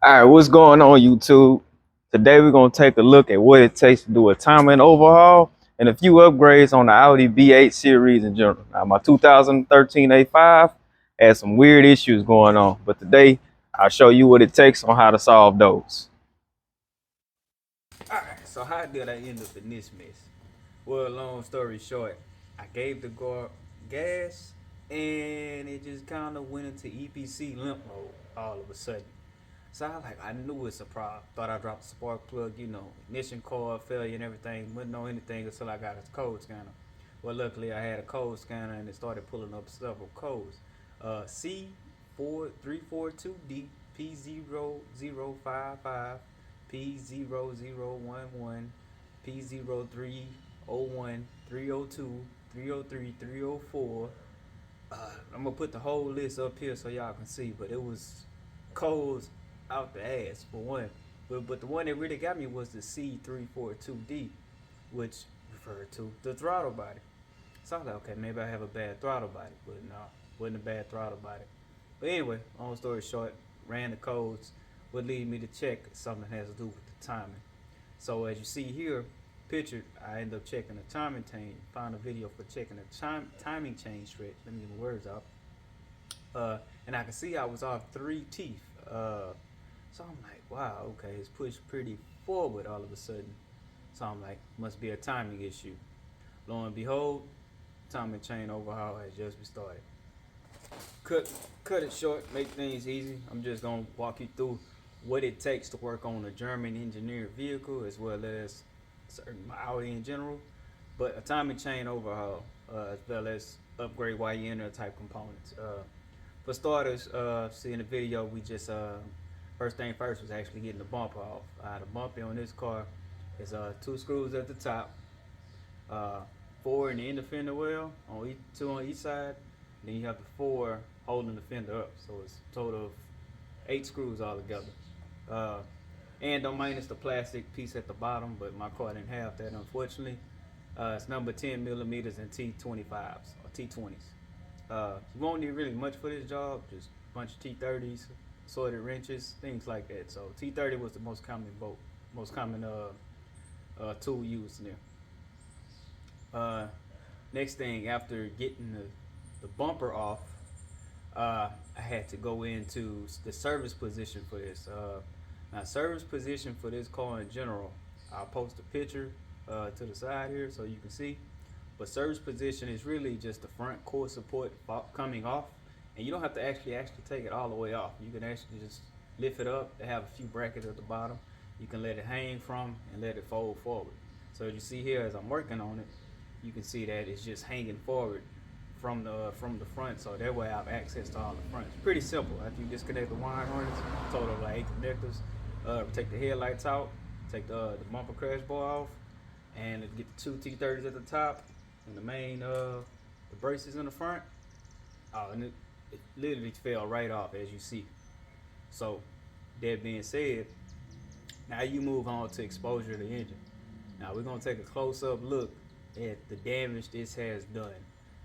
All right, what's going on, YouTube? Today we're gonna take a look at what it takes to do a timing overhaul and a few upgrades on the Audi B8 series in general. Now, my 2013 A5 had some weird issues going on, but today I'll show you what it takes on how to solve those. All right, so how did I end up in this mess? Well, long story short, I gave the car gas and it just kind of went into EPC limp mode all of a sudden. So I knew it's a problem. Thought I dropped the spark plug, ignition coil failure and everything. Wouldn't know anything until I got a code scanner. Well, luckily I had a code scanner and it started pulling up several codes. C4342D, P0055, P0011, P0301, 302, 303, 304. I'm gonna put the whole list up here so y'all can see, but it was codes out the ass for one. But the one that really got me was the C342D, which referred to the throttle body. So I was like, okay, maybe I have a bad throttle body, but no, wasn't a bad throttle body. But anyway, long story short, ran the codes, would lead me to check something that has to do with the timing. So as you see here, pictured, I end up checking the timing chain, found a video for checking the timing chain stretch. Let me get my words out. And I can see I was off 3 teeth. So I'm like, wow, okay, it's pushed pretty forward all of a sudden. So I'm like, must be a timing issue. Lo and behold, timing chain overhaul has just been started. Cut it short, make things easy. I'm just gonna walk you through what it takes to work on a German engineered vehicle as well as certain Audi in general, but a timing chain overhaul as well as upgrade while you enter type components. For starters, see in the video we just first thing first was actually getting the bumper off. The bumper on this car is 2 screws at the top, 4 in the inner fender well, 2 on each side. Then you have the 4 holding the fender up, so it's a total of 8 screws all together. And don't minus the plastic piece at the bottom, but my car didn't have that, unfortunately. It's number 10 millimeters and T25s or T20s. You won't need really much for this job, just a bunch of T30s, assorted wrenches, things like that. So T30 was the most common tool used in there. Next thing, after getting the bumper off, I had to go into the service position for this. Now, service position for this car in general, I'll post a picture to the side here so you can see. But service position is really just the front core support coming off, and you don't have to actually take it all the way off. You can actually just lift it up. They have a few brackets at the bottom. You can let it hang from and let it fold forward. So as you see here, as I'm working on it, you can see that it's just hanging forward from the front, so that way I have access to all the fronts. Pretty simple. After you disconnect the wiring harness, total of like 8 connectors. Take the headlights out, take the bumper crash bar off, and get the 2 T30s at the top, and the main the braces in the front. And it literally fell right off, as you see. So that being said, now you move on to exposure of the engine. Now we're gonna take a close-up look at the damage this has done,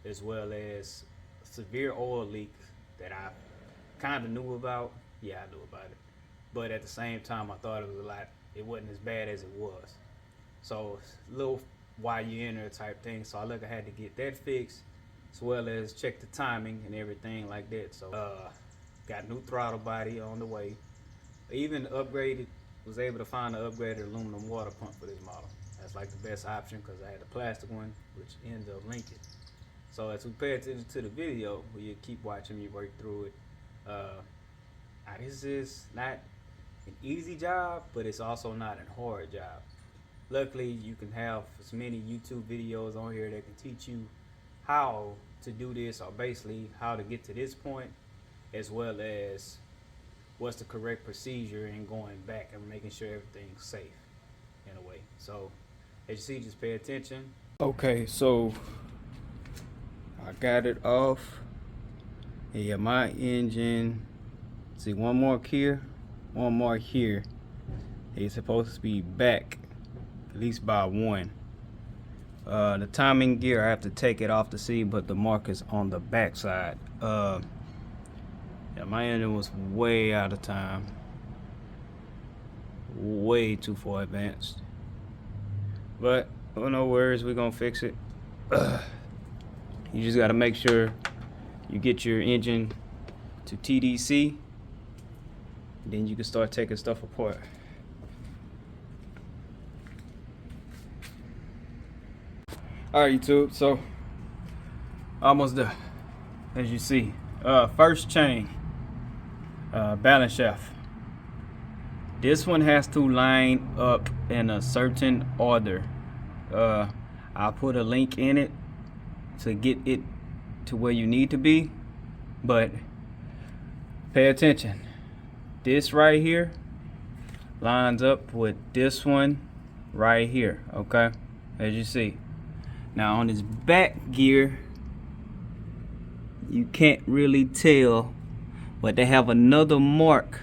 as well as severe oil leak that I kind of knew about. Yeah, I knew about it, but at the same time I thought it wasn't as bad as it was. So a little while you enter type thing. So I had to get that fixed, as well as check the timing and everything like that. So got new throttle body on the way. Even was able to find an upgraded aluminum water pump for this model. That's like the best option because I had the plastic one, which ends up linking. So as we pay attention to the video, you keep watching me work through it. Now this is not an easy job, but it's also not a hard job. Luckily, you can have as many YouTube videos on here that can teach you how to do this, or basically how to get to this point, as well as what's the correct procedure in going back and making sure everything's safe in a way. So as you see, just pay attention. Okay, so I got it off. Yeah, my engine, see, one more here, one more here. It's supposed to be back at least by 1. The timing gear, I have to take it off to see, but the mark is on the back side. Yeah, my engine was way out of time. way too far advanced. But oh, no worries, we're gonna fix it. You just gotta make sure you get your engine to TDC, then you can start taking stuff apart. Alright, YouTube, so almost there. As you see, first chain, balance shaft. This one has to line up in a certain order. I'll put a link in it to get it to where you need to be, but pay attention. This right here lines up with this one right here, okay? As you see. Now on this back gear, you can't really tell, but they have another mark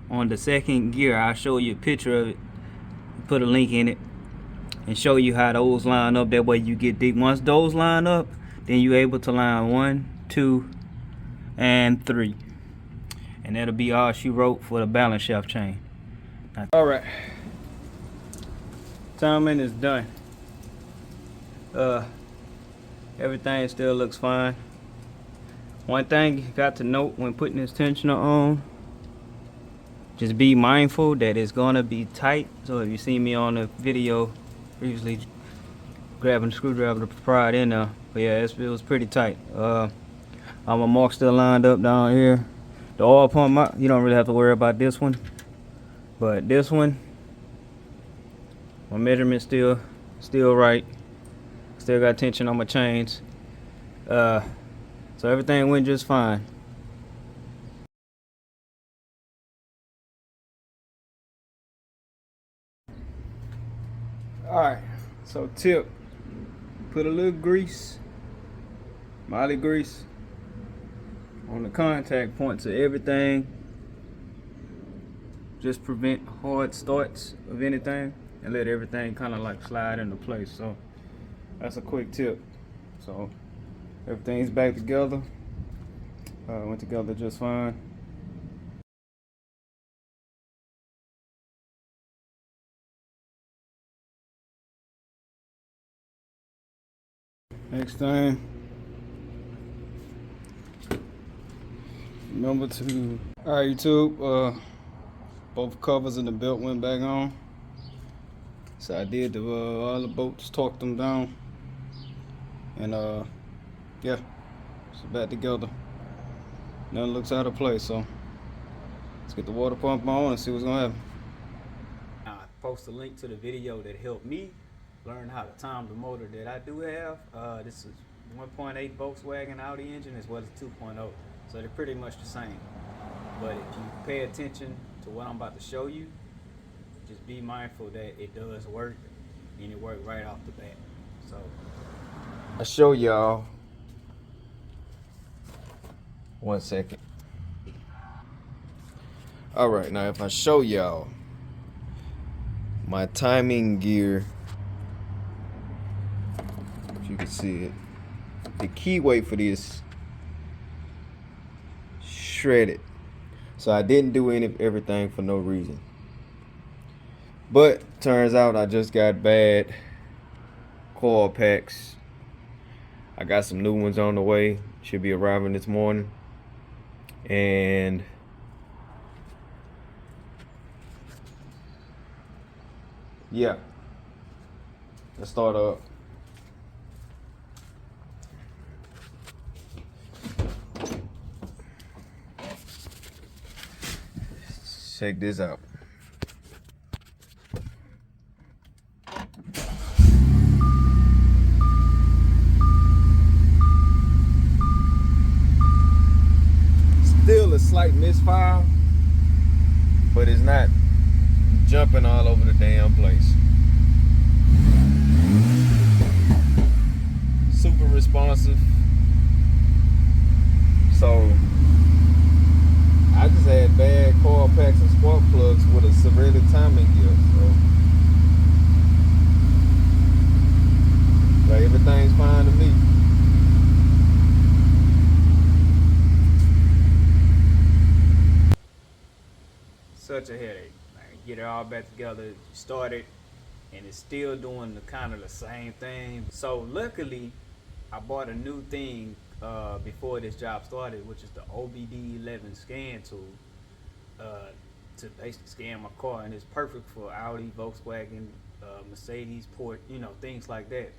on the second gear. I'll show you a picture of it, put a link in it, and show you how those line up. That way you get deep. Once those line up, then you're able to line 1, 2, and 3. And that'll be all she wrote for the balance shaft chain. Alright. Timing is done. Everything still looks fine. One thing you got to note when putting this tensioner on, just be mindful that it's gonna be tight. So if you see me on the video previously grabbing the screwdriver to pry it in there, but yeah, it was pretty tight. My mark still lined up down here. The oil pump, you don't really have to worry about this one, but this one, my measurement still right. Still got tension on my chains. So everything went just fine. Alright, so tip, put a little grease, moly grease, on the contact points of everything. Just prevent hard starts of anything and let everything kind of like slide into place. So that's a quick tip. So everything's back together. Went together just fine. Next thing, remember to, alright YouTube, both covers and the belt went back on. So I did all the bolts, torqued them down, and yeah, it's back together. Nothing looks out of place, so let's get the water pump on and see what's gonna happen. I post a link to the video that helped me learn how to time the motor that I do have. This is 1.8 Volkswagen Audi engine as well as 2.0, so they're pretty much the same. But if you pay attention to what I'm about to show you, just be mindful that it does work, and it worked right off the bat. So I'll show y'all. 1 second. All right, now if I show y'all my timing gear, if you can see it, the keyway for this shredded. So I didn't do everything for no reason. But turns out I just got bad coil packs. I got some new ones on the way. Should be arriving this morning. And yeah, let's start up. Check this out. Still a slight misfire, but it's not jumping all over the damn place. Super responsive. So I just had bad coil packs and spark plugs with a severely timing gear. So like, everything's fine to me. Such a headache. Like, get it all back together, start it, and it's still doing the kind of the same thing. So luckily, I bought a new thing before this job started, which is the OBD11 scan tool to basically scan my car, and it's perfect for Audi, Volkswagen, Mercedes, Port, things like that.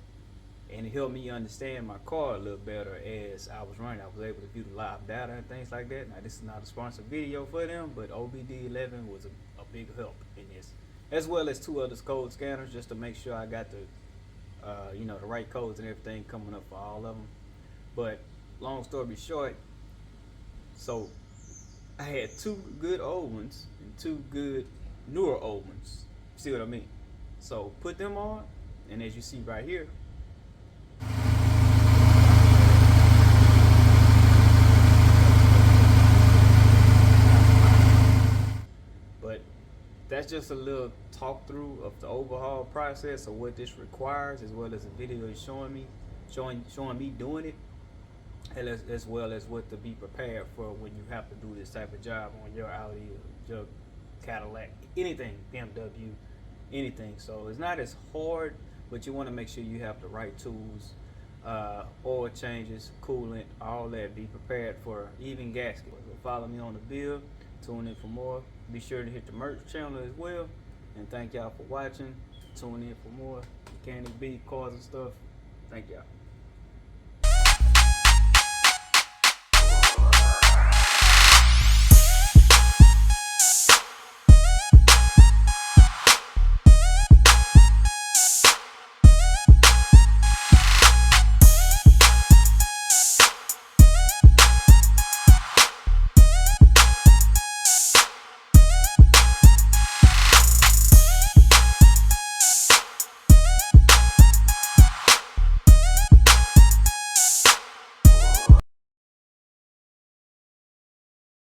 And it helped me understand my car a little better as I was running. I was able to view the live data and things like that. Now, this is not a sponsored video for them, but OBD11 was a big help in this, as well as 2 other code scanners, just to make sure I got the the right codes and everything coming up for all of them. But long story short, so I had 2 good old ones and 2 good newer old ones. See what I mean? So put them on, and as you see right here, but that's just a little talk through of the overhaul process of what this requires, as well as a video showing me doing it, and as well as what to be prepared for when you have to do this type of job on your Audi or your Cadillac, anything, BMW, anything. So it's not as hard, but you want to make sure you have the right tools, oil changes, coolant, all that. Be prepared for even gasket. Follow me on the bill. Tune in for more. Be sure to hit the merch channel as well. And thank y'all for watching. Tune in for more mechanic beat, cars and stuff. Thank y'all.